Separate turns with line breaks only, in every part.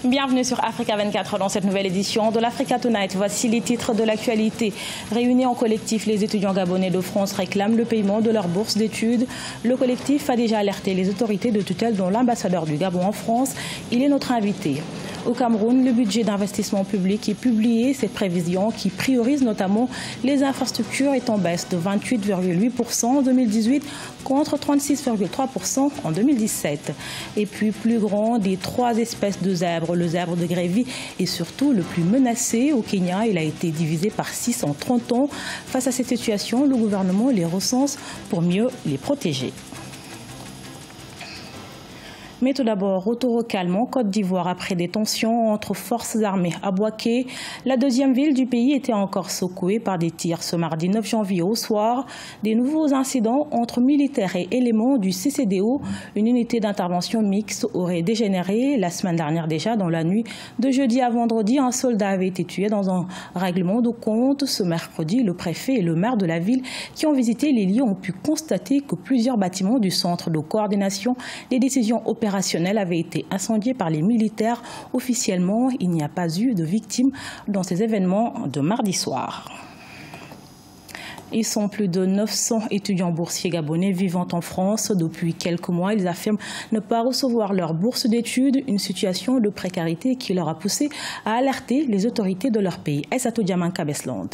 Bienvenue sur Africa 24 dans cette nouvelle édition de l'Africa Tonight. Voici les titres de l'actualité. Réunis en collectif, les étudiants gabonais de France réclament le paiement de leur bourse d'études. Le collectif a déjà alerté les autorités de tutelle, dont l'ambassadeur du Gabon en France. Il est notre invité. Au Cameroun, le budget d'investissement public est publié. Cette prévision, qui priorise notamment les infrastructures, est en baisse de 28,8% en 2018 contre 36,3% en 2017. Et puis, plus grand des trois espèces de zèbres, le zèbre de Grévy est surtout le plus menacé. Au Kenya, il a été divisé par 6 en 30 ans. Face à cette situation, le gouvernement les recense pour mieux les protéger. Mais tout d'abord, retour au calme en Côte d'Ivoire après des tensions entre forces armées à Bouaké. La deuxième ville du pays était encore secouée par des tirs ce mardi 9 janvier au soir. Des nouveaux incidents entre militaires et éléments du CCDO, une unité d'intervention mixte, aurait dégénéré la semaine dernière déjà. Dans la nuit de jeudi à vendredi, un soldat avait été tué dans un règlement de compte. Ce mercredi, le préfet et le maire de la ville qui ont visité les lieux ont pu constater que plusieurs bâtiments du centre de coordination des décisions opérationnelles avait été incendié par les militaires. Officiellement, il n'y a pas eu de victimes dans ces événements de mardi soir. Ils sont plus de 900 étudiants boursiers gabonais vivant en France. Depuis quelques mois, ils affirment ne pas recevoir leur bourse d'études, une situation de précarité qui leur a poussé à alerter les autorités de leur pays. Aïssatou Diamanka Besland.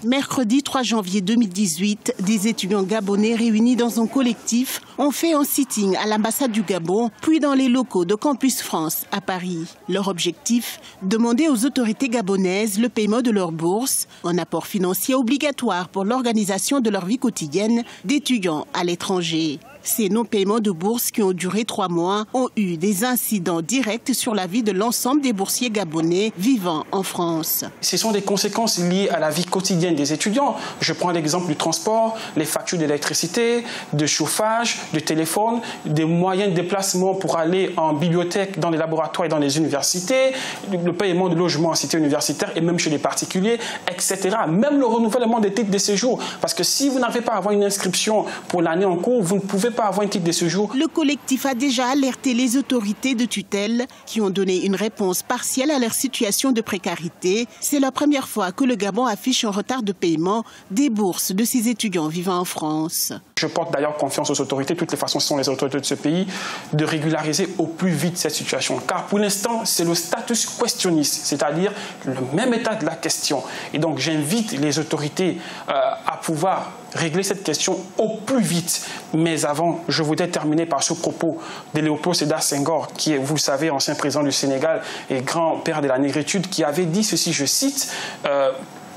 Mercredi 3 janvier 2018, des étudiants gabonais réunis dans un collectif ont fait un sitting à l'ambassade du Gabon, puis dans les locaux de Campus France à Paris. Leur objectif, demander aux autorités gabonaises le paiement de leur bourse, un apport financier obligatoire pour l'organisation de leur vie quotidienne d'étudiants à l'étranger. Ces non-paiements de bourse qui ont duré 3 mois ont eu des incidents directs sur la vie de l'ensemble des boursiers gabonais vivant en France.
Ce sont des conséquences liées à la vie quotidienne des étudiants. Je prends l'exemple du transport, les factures d'électricité, de chauffage, de téléphone, des moyens de déplacement pour aller en bibliothèque, dans les laboratoires et dans les universités, le paiement de logement en cité universitaire et même chez les particuliers, etc. Même le renouvellement des titres de séjour. Parce que si vous n'arrivez pas à avoir une inscription pour l'année en cours, vous ne pouvez pas avoir un titre de séjour.
Le collectif a déjà alerté les autorités de tutelle qui ont donné une réponse partielle à leur situation de précarité. C'est la première fois que le Gabon affiche un retard de paiement des bourses de ses étudiants vivant en France.
Je porte d'ailleurs confiance aux autorités, de toutes les façons ce sont les autorités de ce pays, de régulariser au plus vite cette situation. Car pour l'instant, c'est le status questionniste, c'est-à-dire le même état de la question. Et donc j'invite les autorités à pouvoir régler cette question au plus vite. Mais avant, je voudrais terminer par ce propos de Léopold Sédar Senghor, qui est, vous le savez, ancien président du Sénégal et grand-père de la négritude, qui avait dit ceci, je cite,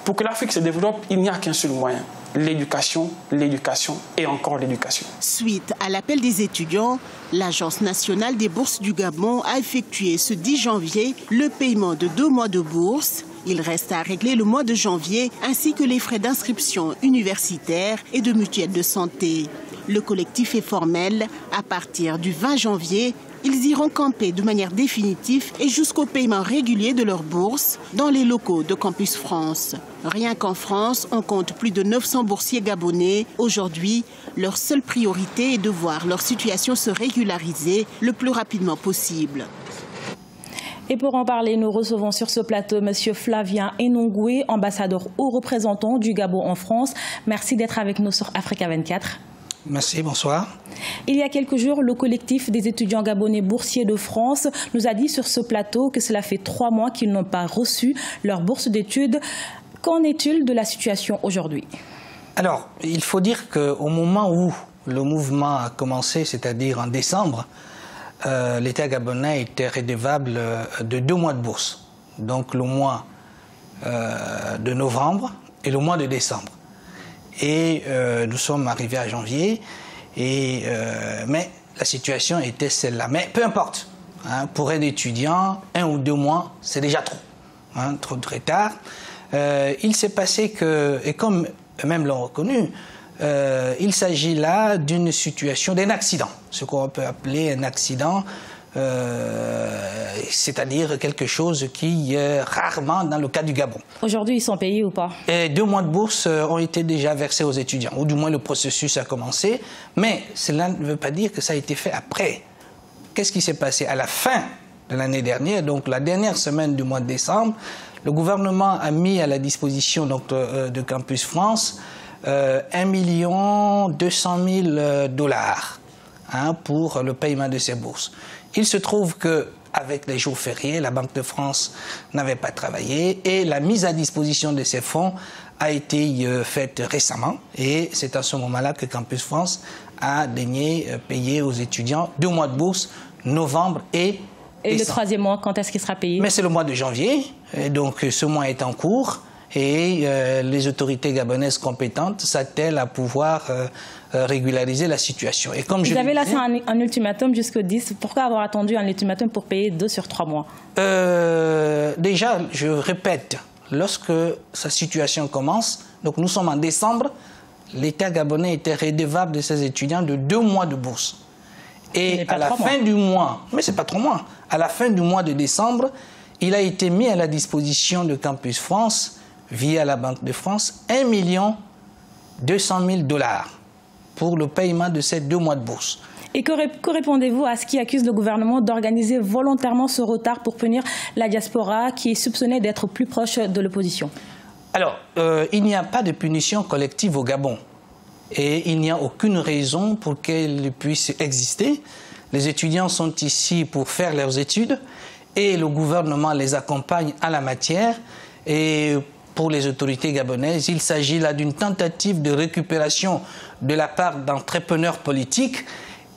pour que l'Afrique se développe, il n'y a qu'un seul moyen. L'éducation, l'éducation et encore l'éducation.
Suite à l'appel des étudiants, l'Agence nationale des bourses du Gabon a effectué ce 10 janvier le paiement de 2 mois de bourse. Il reste à régler le mois de janvier ainsi que les frais d'inscription universitaire et de mutuelle de santé. Le collectif est formel. À partir du 20 janvier, ils iront camper de manière définitive et jusqu'au paiement régulier de leur bourse dans les locaux de Campus France. Rien qu'en France, on compte plus de 900 boursiers gabonais. Aujourd'hui, leur seule priorité est de voir leur situation se régulariser le plus rapidement possible.
Et pour en parler, nous recevons sur ce plateau M. Flavien Enongwe, ambassadeur haut représentant du Gabon en France. Merci d'être avec nous sur Africa 24.
Merci, bonsoir.
Il y a quelques jours, le collectif des étudiants gabonais boursiers de France nous a dit sur ce plateau que cela fait 3 mois qu'ils n'ont pas reçu leur bourse d'études. Qu'en est-il de la situation aujourd'hui?
Alors, il faut dire qu'au moment où le mouvement a commencé, c'est-à-dire en décembre, l'État gabonais était redevable de 2 mois de bourse. Donc le mois de novembre et le mois de décembre. Et nous sommes arrivés à janvier, mais la situation était celle-là. Mais peu importe, hein, pour un étudiant, 1 ou 2 mois, c'est déjà trop, hein, trop de retard. Il s'est passé que, et comme eux-mêmes l'ont reconnu, il s'agit là d'une situation, d'un accident, ce qu'on peut appeler un accident, c'est-à-dire quelque chose qui est rarement dans le cas du Gabon.
Aujourd'hui, ils sont payés ou pas?
2 mois de bourse ont été déjà versés aux étudiants, ou du moins le processus a commencé, mais cela ne veut pas dire que ça a été fait après. Qu'est-ce qui s'est passé? À la fin de l'année dernière, donc la dernière semaine du mois de décembre, le gouvernement a mis à la disposition donc, de Campus France 1 200 000 dollars pour le paiement de ces bourses. Il se trouve qu'avec les jours fériés, la Banque de France n'avait pas travaillé et la mise à disposition de ces fonds a été faite récemment. Et c'est à ce moment-là que Campus France a daigné payer aux étudiants 2 mois de bourse, novembre et décembre.
Le 3e mois, quand est-ce qu'il sera payé?
Mais c'est le mois de janvier, et donc ce mois est en cours. Et les autorités gabonaises compétentes s'attellent à pouvoir régulariser la situation. Et comme
Vous avez lancé un ultimatum jusqu'au 10. Pourquoi avoir attendu un ultimatum pour payer 2 sur 3 mois?
Déjà, je répète, lorsque sa situation commence, donc nous sommes en décembre, l'État gabonais était redevable de ses étudiants de 2 mois de bourse. Et à la fin du mois, mais c'est pas 3 mois, à la fin du mois de décembre, il a été mis à la disposition de Campus France via la Banque de France, 1 200 000 dollars pour le paiement de ces 2 mois de bourse.
Et que répondez-vous à ce qui accuse le gouvernement d'organiser volontairement ce retard pour punir la diaspora qui est soupçonnée d'être plus proche de l'opposition?
Alors, il n'y a pas de punition collective au Gabon. Et il n'y a aucune raison pour qu'elle puisse exister. Les étudiants sont ici pour faire leurs études et le gouvernement les accompagne en la matière. Et pour les autorités gabonaises, il s'agit là d'une tentative de récupération de la part d'entrepreneurs politiques.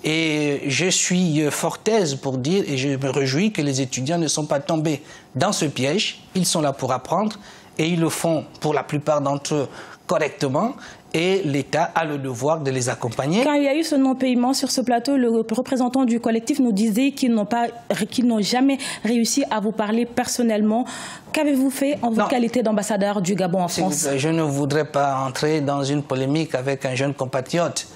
Et je suis fort aise pour dire, et je me réjouis que les étudiants ne sont pas tombés dans ce piège. Ils sont là pour apprendre et ils le font pour la plupart d'entre eux correctement. Et l'État a le devoir de les accompagner.
Quand il y a eu ce non-paiement sur ce plateau, le représentant du collectif nous disait qu'ils n'ont jamais réussi à vous parler personnellement. Qu'avez-vous fait en votre qualité d'ambassadeur du Gabon en France?
Je ne voudrais pas entrer dans une polémique avec un jeune compatriote.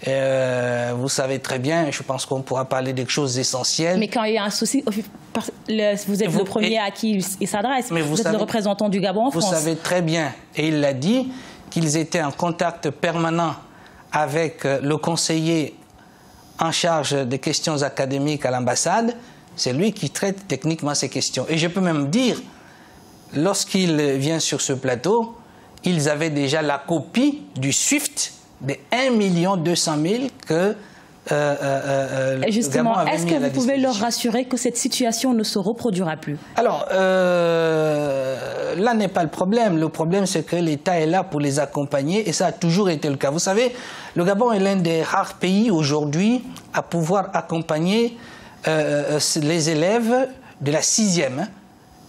Vous savez très bien, je pense qu'on pourra parler des choses essentielles.
Mais quand il y a un souci, vous êtes le premier à qui il s'adresse. Vous êtes le représentant du Gabon en France.
Vous savez très bien, et il l'a dit, qu'ils étaient en contact permanent avec le conseiller en charge des questions académiques à l'ambassade. C'est lui qui traite techniquement ces questions. Et je peux même dire, lorsqu'il vient sur ce plateau, ils avaient déjà la copie du SWIFT de 1 200 000 que
justement, est-ce que vous pouvez leur rassurer que cette situation ne se reproduira plus?
Alors, là n'est pas le problème. Le problème, c'est que l'État est là pour les accompagner et ça a toujours été le cas. Vous savez, le Gabon est l'un des rares pays aujourd'hui à pouvoir accompagner les élèves de la 6e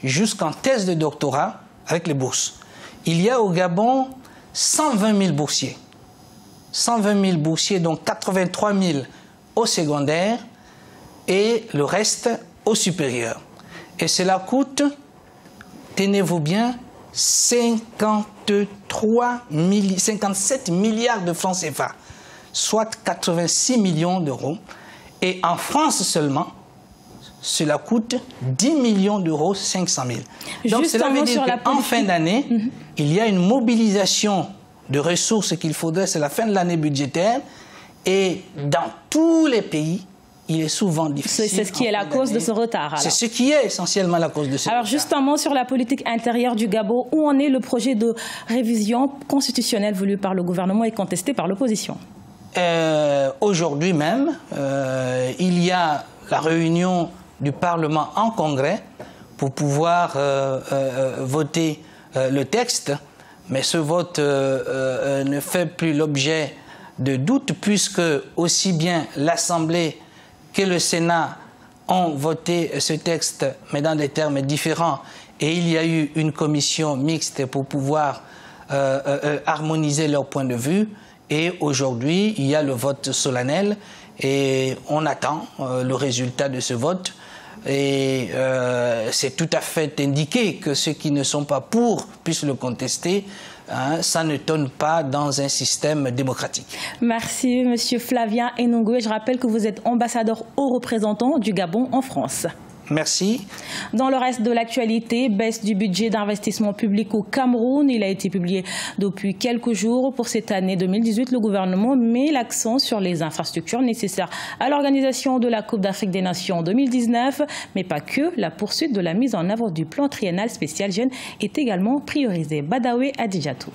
jusqu'en thèse de doctorat avec les bourses. Il y a au Gabon 120 000 boursiers. 120 000 boursiers, dont 83 000 au secondaire et le reste au supérieur. Et cela coûte, tenez-vous bien, 57 milliards de francs CFA, soit 86 millions d'euros. Et en France seulement, cela coûte 10 millions d'euros, 500 000. Donc cela veut dire qu'en fin d'année, il y a une mobilisation de ressources qu'il faudrait, c'est la fin de l'année budgétaire. Et dans tous les pays, il est souvent difficile.
C'est ce qui est la cause de ce retard.
C'est ce qui est essentiellement la cause de ce retard.
Alors justement, sur la politique intérieure du Gabon, où en est le projet de révision constitutionnelle voulu par le gouvernement et contesté par l'opposition?
Aujourd'hui même, il y a la réunion du Parlement en congrès pour pouvoir voter le texte. Mais ce vote ne fait plus l'objet de doute puisque aussi bien l'Assemblée que le Sénat ont voté ce texte, mais dans des termes différents. Et il y a eu une commission mixte pour pouvoir harmoniser leurs points de vue. Et aujourd'hui, il y a le vote solennel et on attend le résultat de ce vote. Et c'est tout à fait indiqué que ceux qui ne sont pas pour puissent le contester. Ça ne tonne pas dans un système démocratique.
Merci, Monsieur Flavien Enungwe. Je rappelle que vous êtes ambassadeur haut représentant du Gabon en France.
Merci.
Dans le reste de l'actualité, baisse du budget d'investissement public au Cameroun. Il a été publié depuis quelques jours. Pour cette année 2018, le gouvernement met l'accent sur les infrastructures nécessaires à l'organisation de la Coupe d'Afrique des Nations en 2019. Mais pas que, la poursuite de la mise en œuvre du plan triennal spécial jeune est également priorisée. Badawi Adidjatou.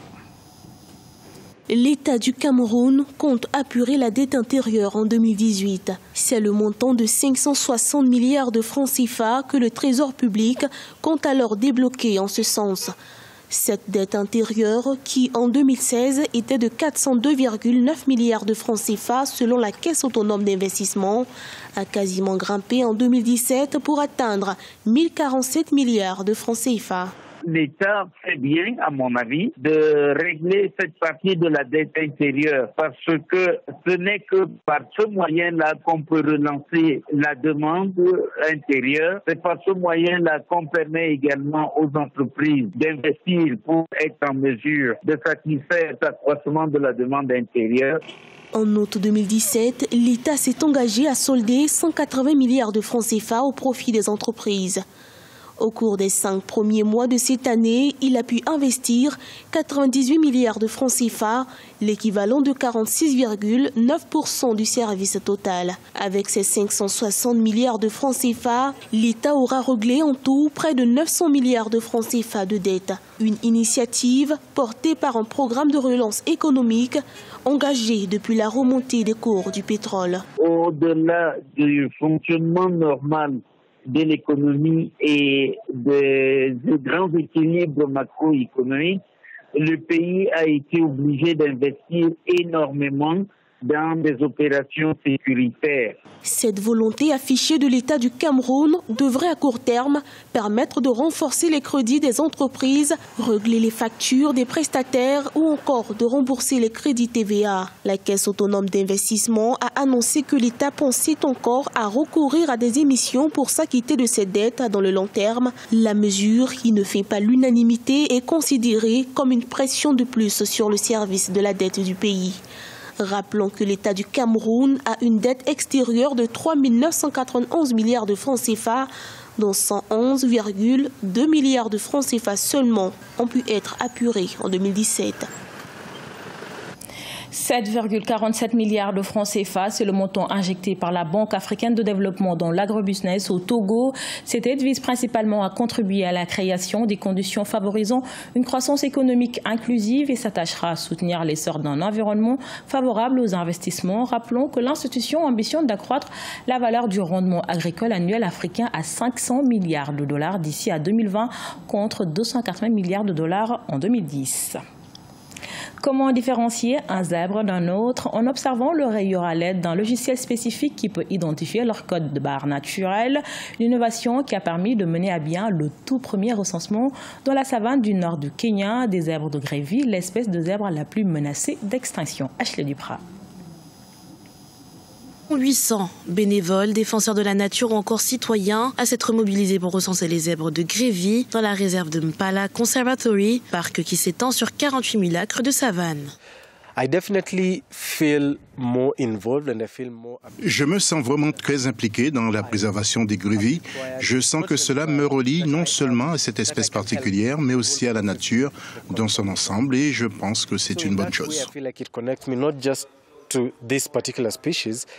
L'État du Cameroun compte apurer la dette intérieure en 2018. C'est le montant de 560 milliards de francs CFA que le Trésor public compte alors débloquer en ce sens. Cette dette intérieure, qui en 2016 était de 402,9 milliards de francs CFA selon la Caisse autonome d'investissement, a quasiment grimpé en 2017 pour atteindre 1047 milliards de francs CFA.
L'État fait bien, à mon avis, de régler cette partie de la dette intérieure parce que ce n'est que par ce moyen-là qu'on peut relancer la demande intérieure. C'est par ce moyen-là qu'on permet également aux entreprises d'investir pour être en mesure de satisfaire cet accroissement de la demande intérieure.
En août 2017, l'État s'est engagé à solder 180 milliards de francs CFA au profit des entreprises. Au cours des 5 premiers mois de cette année, il a pu investir 98 milliards de francs CFA, l'équivalent de 46,9% du service total. Avec ses 560 milliards de francs CFA, l'État aura réglé en tout près de 900 milliards de francs CFA de dette. Une initiative portée par un programme de relance économique engagé depuis la remontée des cours du pétrole.
Au-delà du fonctionnement normal de l'économie et des grands équilibres macroéconomiques, le pays a été obligé d'investir énormément dans des opérations sécuritaires.
Cette volonté affichée de l'État du Cameroun devrait à court terme permettre de renforcer les crédits des entreprises, régler les factures des prestataires ou encore de rembourser les crédits TVA. La Caisse autonome d'investissement a annoncé que l'État pensait encore à recourir à des émissions pour s'acquitter de ses dettes dans le long terme. La mesure, qui ne fait pas l'unanimité, est considérée comme une pression de plus sur le service de la dette du pays. Rappelons que l'État du Cameroun a une dette extérieure de 3 991 milliards de francs CFA, dont 111,2 milliards de francs CFA seulement ont pu être apurés en 2017.
7,47 milliards de francs CFA, c'est le montant injecté par la Banque africaine de développement dans l'agrobusiness au Togo. Cette aide vise principalement à contribuer à la création des conditions favorisant une croissance économique inclusive et s'attachera à soutenir l'essor d'un environnement favorable aux investissements. Rappelons que l'institution ambitionne d'accroître la valeur du rendement agricole annuel africain à 500 milliards de dollars d'ici à 2020 contre 280 milliards de dollars en 2010. Comment différencier un zèbre d'un autre? En observant le rayure à l'aide d'un logiciel spécifique qui peut identifier leur code de barre naturel. Une innovation qui a permis de mener à bien le tout premier recensement dans la savane du nord du Kenya des zèbres de Grévy, l'espèce de zèbre la plus menacée d'extinction. Ashley Duprat.
800 bénévoles, défenseurs de la nature ou encore citoyens à s'être mobilisés pour recenser les zèbres de Grévy dans la réserve de Mpala Conservatory, parc qui s'étend sur 48 000 acres de savane.
Je me sens vraiment très impliqué dans la préservation des Grévy. Je sens que cela me relie non seulement à cette espèce particulière, mais aussi à la nature dans son ensemble et je pense que c'est une bonne chose.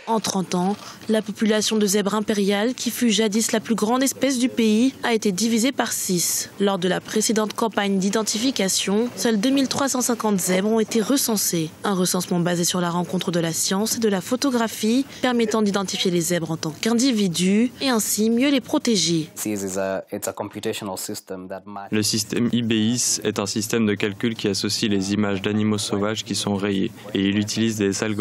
En 30 ans, la population de zèbres impériales, qui fut jadis la plus grande espèce du pays, a été divisée par 6. Lors de la précédente campagne d'identification, seuls 2350 zèbres ont été recensés. Un recensement basé sur la rencontre de la science et de la photographie, permettant d'identifier les zèbres en tant qu'individus et ainsi mieux les protéger.
Le système IBIS est un système de calcul qui associe les images d'animaux sauvages qui sont rayées et il utilise des algorithmes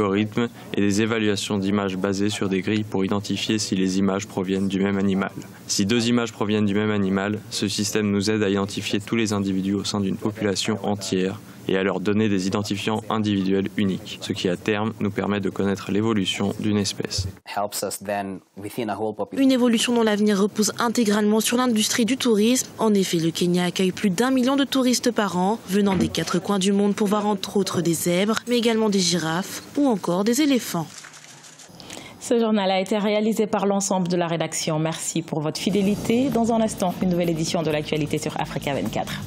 et des évaluations d'images basées sur des grilles pour identifier si les images proviennent du même animal. Si 2 images proviennent du même animal, ce système nous aide à identifier tous les individus au sein d'une population entière et à leur donner des identifiants individuels uniques, ce qui à terme nous permet de connaître l'évolution d'une espèce.
Une évolution dont l'avenir repose intégralement sur l'industrie du tourisme. En effet, le Kenya accueille plus d'1 million de touristes par an, venant des 4 coins du monde pour voir entre autres des zèbres, mais également des girafes ou encore des éléphants.
Ce journal a été réalisé par l'ensemble de la rédaction. Merci pour votre fidélité. Dans un instant, une nouvelle édition de l'actualité sur Africa 24.